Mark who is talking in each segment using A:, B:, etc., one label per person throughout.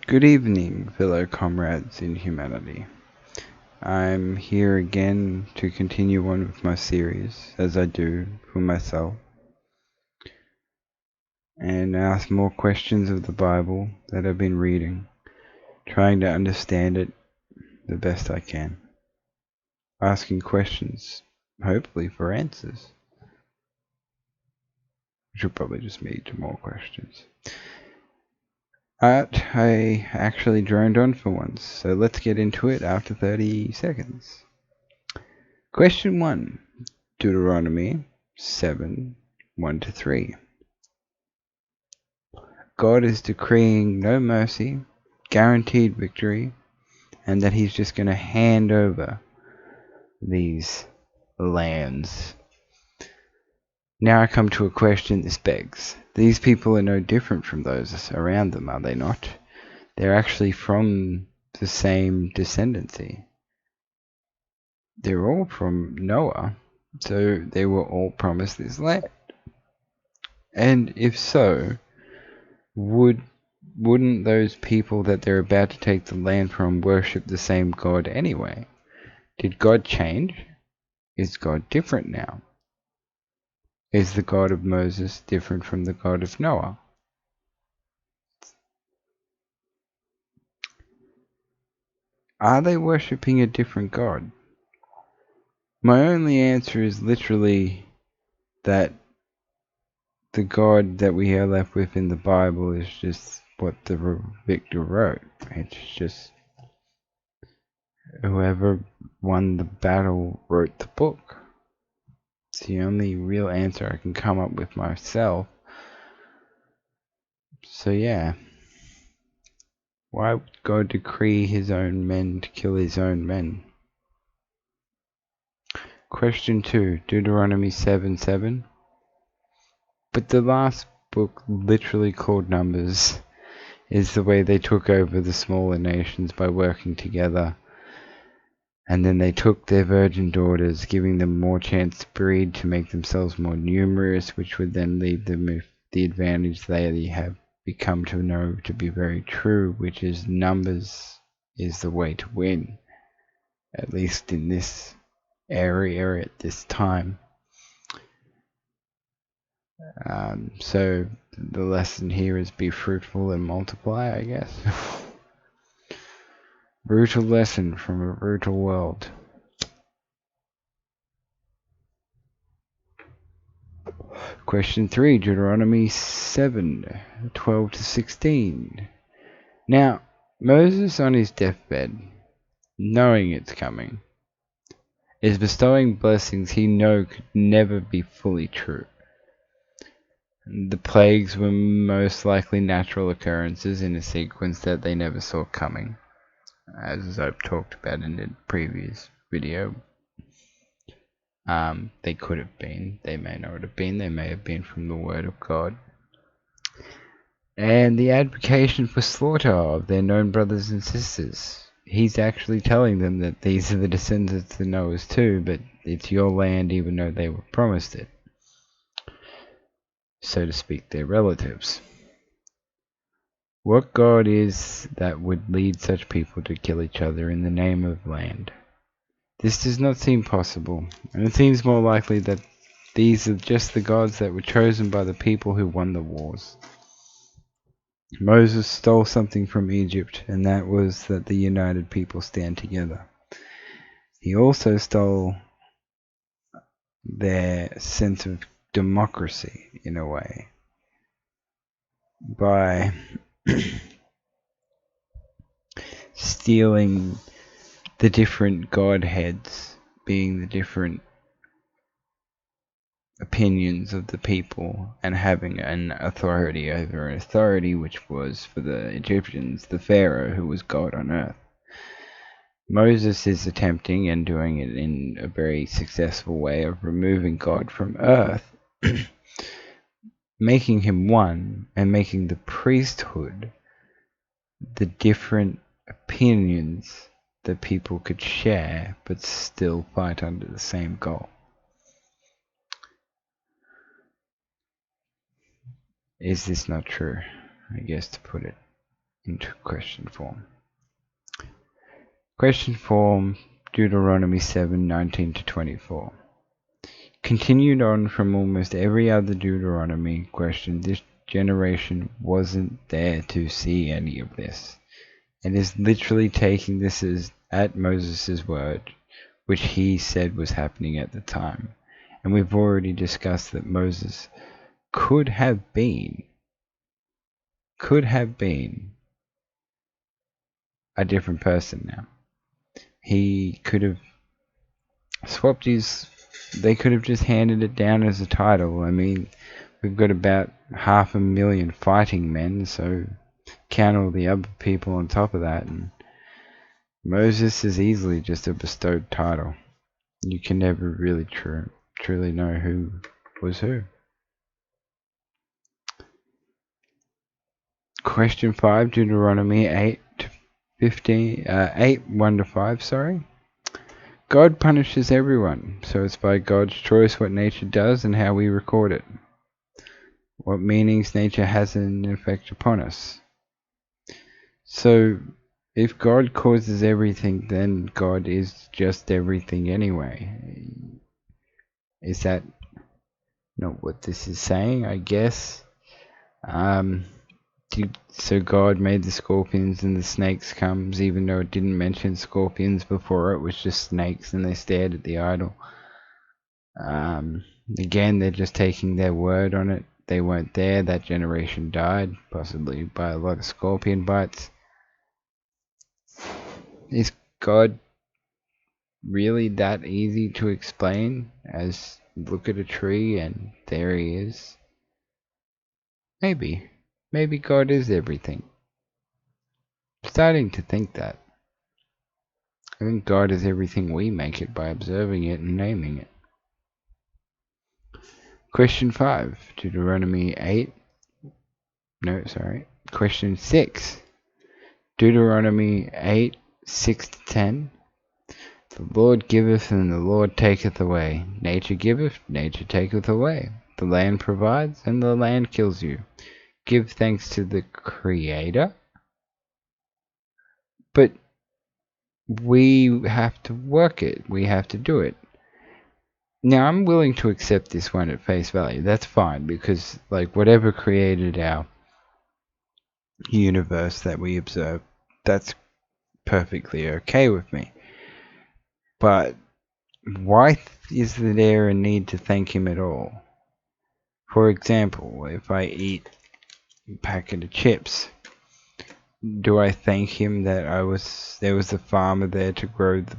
A: Good evening, fellow comrades in humanity. I'm here again to continue on with my series, as I do for myself, and ask more questions of the Bible that I've been reading, trying to understand it the best I can. Asking questions, hopefully for answers, which will probably just lead to more questions. I actually droned on for once, so let's get into it after 30 seconds. Question 1. Deuteronomy 7:1-3. God is decreeing no mercy, guaranteed victory, and that he's just going to hand over these lands. Now I come to a question this begs. These people are no different from those around them, are they not? They're actually from the same descendancy. They're all from Noah, so they were all promised this land. And if so, wouldn't those people that they're about to take the land from worship the same God anyway? Did God change? Is God different now? Is the God of Moses different from the God of Noah? Are they worshipping a different God? My only answer is literally that the God that we are left with in the Bible is just what the victor wrote. It's just whoever won the battle wrote the book. It's the only real answer I can come up with myself. So yeah. Why would God decree his own men to kill his own men? Question 2, Deuteronomy 7:7. But the last book, literally called Numbers, is the way they took over the smaller nations by working together. And then they took their virgin daughters, giving them more chance to breed to make themselves more numerous, which would then leave them with the advantage they have become to know to be very true, which is numbers is the way to win, at least in this area at this time. So the lesson here is be fruitful and multiply, I guess. Brutal lesson from a brutal world. Question 3, Deuteronomy 7:12-16. Now, Moses on his deathbed, knowing it's coming, is bestowing blessings he knew could never be fully true. The plagues were most likely natural occurrences in a sequence that they never saw coming, as I've talked about in the previous video. They could have been, they may not have been, they may have been from the word of God. And the advocation for slaughter of their known brothers and sisters. He's actually telling them that these are the descendants of Noah's too, but it's your land even though they were promised it. So to speak, their relatives. What God is that would lead such people to kill each other in the name of land? This does not seem possible, and it seems more likely that these are just the gods that were chosen by the people who won the wars. Moses stole something from Egypt, and that was that the united people stand together. He also stole their sense of democracy, in a way, by stealing the different godheads, being the different opinions of the people, and having an authority over an authority, which was for the Egyptians the Pharaoh, who was God on earth. Moses is attempting and doing it in a very successful way of removing God from earth, making him one, and making the priesthood the different opinions that people could share but still fight under the same goal. Is this not true? I guess, to put it into question form. Question form, Deuteronomy 7:19-24. Continued on from almost every other Deuteronomy question, this generation wasn't there to see any of this. It is literally taking this as at Moses' word, which he said was happening at the time. And we've already discussed that Moses could have been a different person now. He could have swapped they could have just handed it down as a title. I mean, we've got about 500,000 fighting men, so count all the other people on top of that, and Moses is easily just a bestowed title. You can never really truly know who was who. Question 5, Deuteronomy 8:1-5, sorry. God punishes everyone, so it's by God's choice what nature does and how we record it. What meanings nature has an effect upon us. So, if God causes everything, then God is just everything anyway. Is that not what this is saying? I guess. So God made the scorpions and the snakes comes, even though it didn't mention scorpions before, it was just snakes and they stared at the idol. Again, they're just taking their word on it. They weren't there, that generation died, possibly by a lot of scorpion bites. Is God really that easy to explain as look at a tree and there he is? Maybe God is everything. I'm starting to think that. I think God is everything we make it by observing it and naming it. Question 5, Deuteronomy 8. No, sorry. Question 6, Deuteronomy 8:6-10. The Lord giveth and the Lord taketh away. Nature giveth, nature taketh away. The land provides and the land kills you. Give thanks to the Creator. But we have to work it. We have to do it. Now, I'm willing to accept this one at face value. That's fine, because whatever created our universe that we observe, that's perfectly okay with me. But why is there a need to thank him at all? For example, if I eat a packet of chips, do I thank him that there was a farmer there to grow the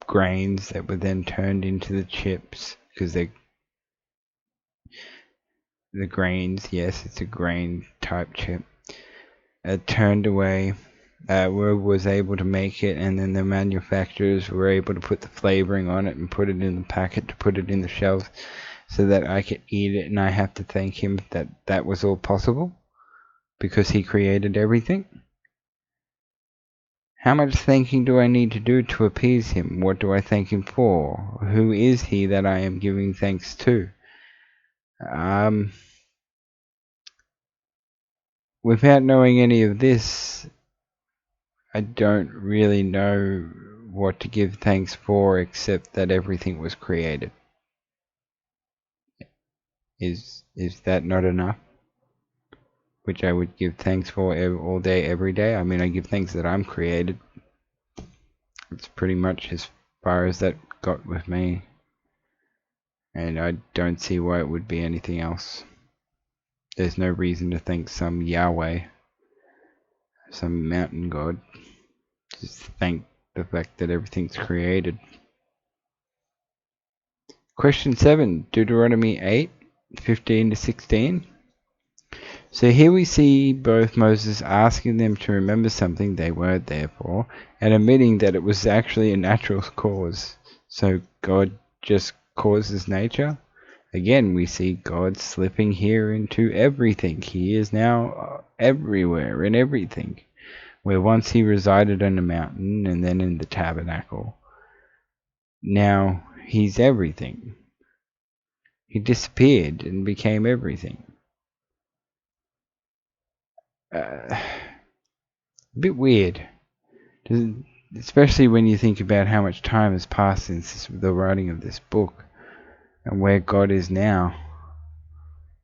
A: grains that were then turned into the chips? Because the grains, yes, it's a grain type chip, turned away, was able to make it, and then the manufacturers were able to put the flavoring on it and put it in the packet to put it in the shelves so that I could eat it, and I have to thank him that that was all possible because he created everything. How much thanking do I need to do to appease him? What do I thank him for? Who is he that I am giving thanks to? Without knowing any of this, I don't really know what to give thanks for except that everything was created. Is that not enough? Which I would give thanks for all day, every day. I mean, I give thanks that I'm created. It's pretty much as far as that got with me. And I don't see why it would be anything else. There's no reason to thank some Yahweh, some mountain god. Just thank the fact that everything's created. Question 7, Deuteronomy 8:15-16. So here we see both Moses asking them to remember something they weren't there for, and admitting that it was actually a natural cause. So God just causes nature. Again, we see God slipping here into everything. He is now everywhere in everything. Where once he resided on a mountain and then in the tabernacle, now he's everything. He disappeared and became everything. A bit weird. Especially when you think about how much time has passed since the writing of this book and where God is now.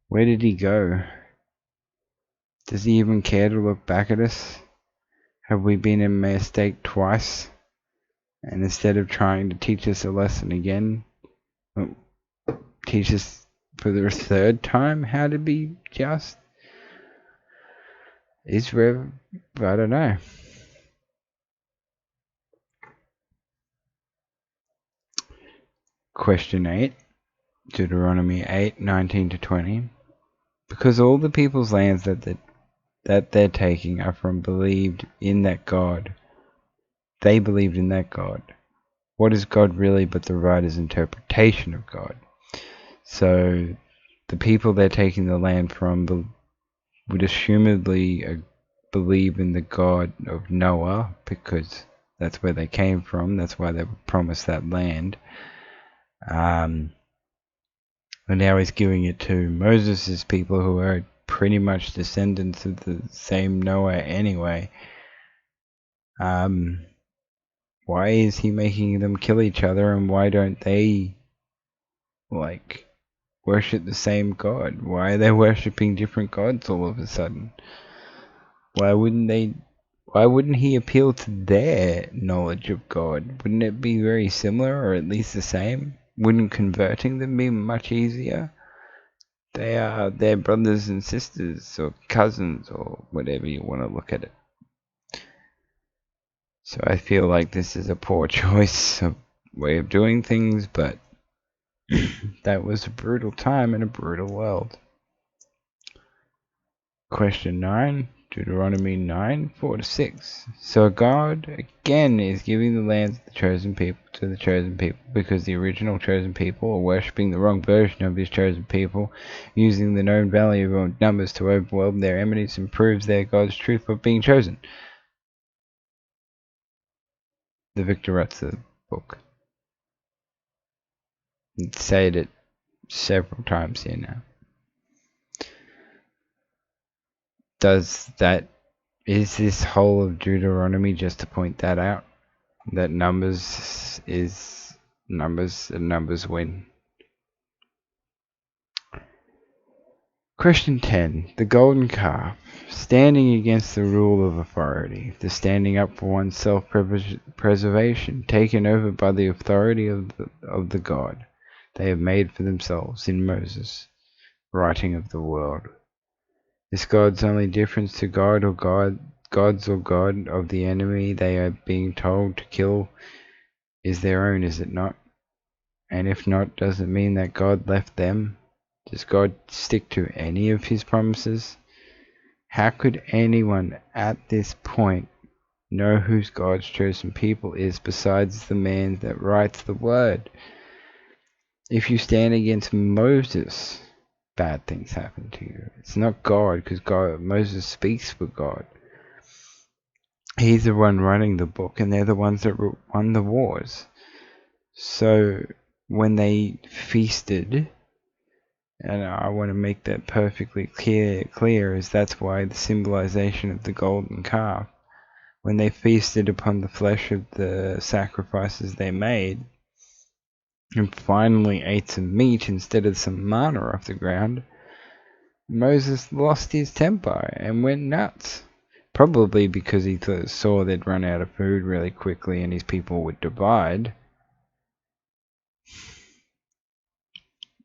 A: Where did he go? Does he even care to look back at us? Have we been in a mistake twice? And instead of trying to teach us a lesson again, teach us for the third time how to be just? I don't know. Question 8, Deuteronomy 8:19-20. Because all the people's lands that they're taking are from believed in that God. They believed in that God. What is God really but the writer's interpretation of God? So the people they're taking the land from would assumedly believe in the God of Noah, because that's where they came from. That's why they were promised that land. And now he's giving it to Moses' people, who are pretty much descendants of the same Noah anyway. Why is he making them kill each other, and why don't they worship the same God? Why are they worshipping different gods all of a sudden? Why wouldn't he appeal to their knowledge of God? Wouldn't it be very similar, or at least the same? Wouldn't converting them be much easier? They are their brothers and sisters, or cousins, or whatever you want to look at it. So I feel like this is a poor choice of way of doing things, but that was a brutal time in a brutal world. Question 9, Deuteronomy 9:4-6. So God again is giving the lands of the chosen people to the chosen people, because the original chosen people are worshipping the wrong version of his chosen people, using the known value of numbers to overwhelm their enemies, and proves their God's truth of being chosen. The Victoratza book. It's said it several times here now. Is this whole of Deuteronomy just to point that out? That numbers is numbers and numbers win. Question 10. The golden calf. Standing against the rule of authority. The standing up for one's self-preservation, taken over by the authority of the God they have made for themselves in Moses, writing of the world. Is God's only difference to God or gods or God of the enemy they are being told to kill is their own, is it not? And if not, does it mean that God left them? Does God stick to any of his promises? How could anyone at this point know who God's chosen people is besides the man that writes the word? If you stand against Moses, bad things happen to you. It's not God, because Moses speaks for God. He's the one running the book, and they're the ones that won the wars. So when they feasted, and I want to make that perfectly clear, is that's why the symbolization of the golden calf, when they feasted upon the flesh of the sacrifices they made, and finally ate some meat instead of some manna off the ground, Moses lost his temper and went nuts. Probably because he saw they'd run out of food really quickly and his people would divide.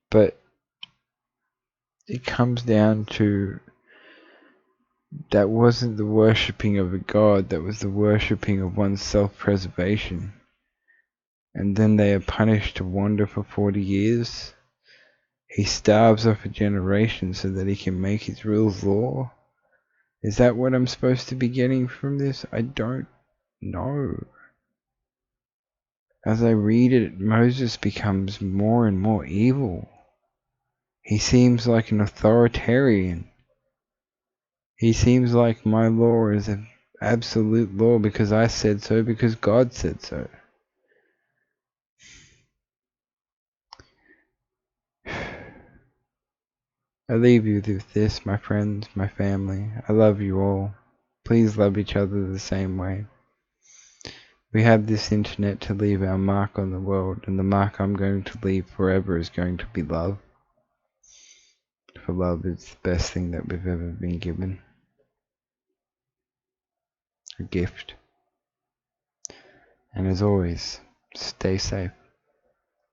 A: But it comes down to, that wasn't the worshipping of a god, that was the worshipping of one's self-preservation. And then they are punished to wander for 40 years. He starves off a generation so that he can make his rules law. Is that what I'm supposed to be getting from this? I don't know. As I read it, Moses becomes more and more evil. He seems like an authoritarian. He seems like my law is an absolute law because I said so, because God said so. I leave you with this, my friends, my family. I love you all. Please love each other the same way. We have this internet to leave our mark on the world, and the mark I'm going to leave forever is going to be love. For love is the best thing that we've ever been given. A gift. And as always, stay safe.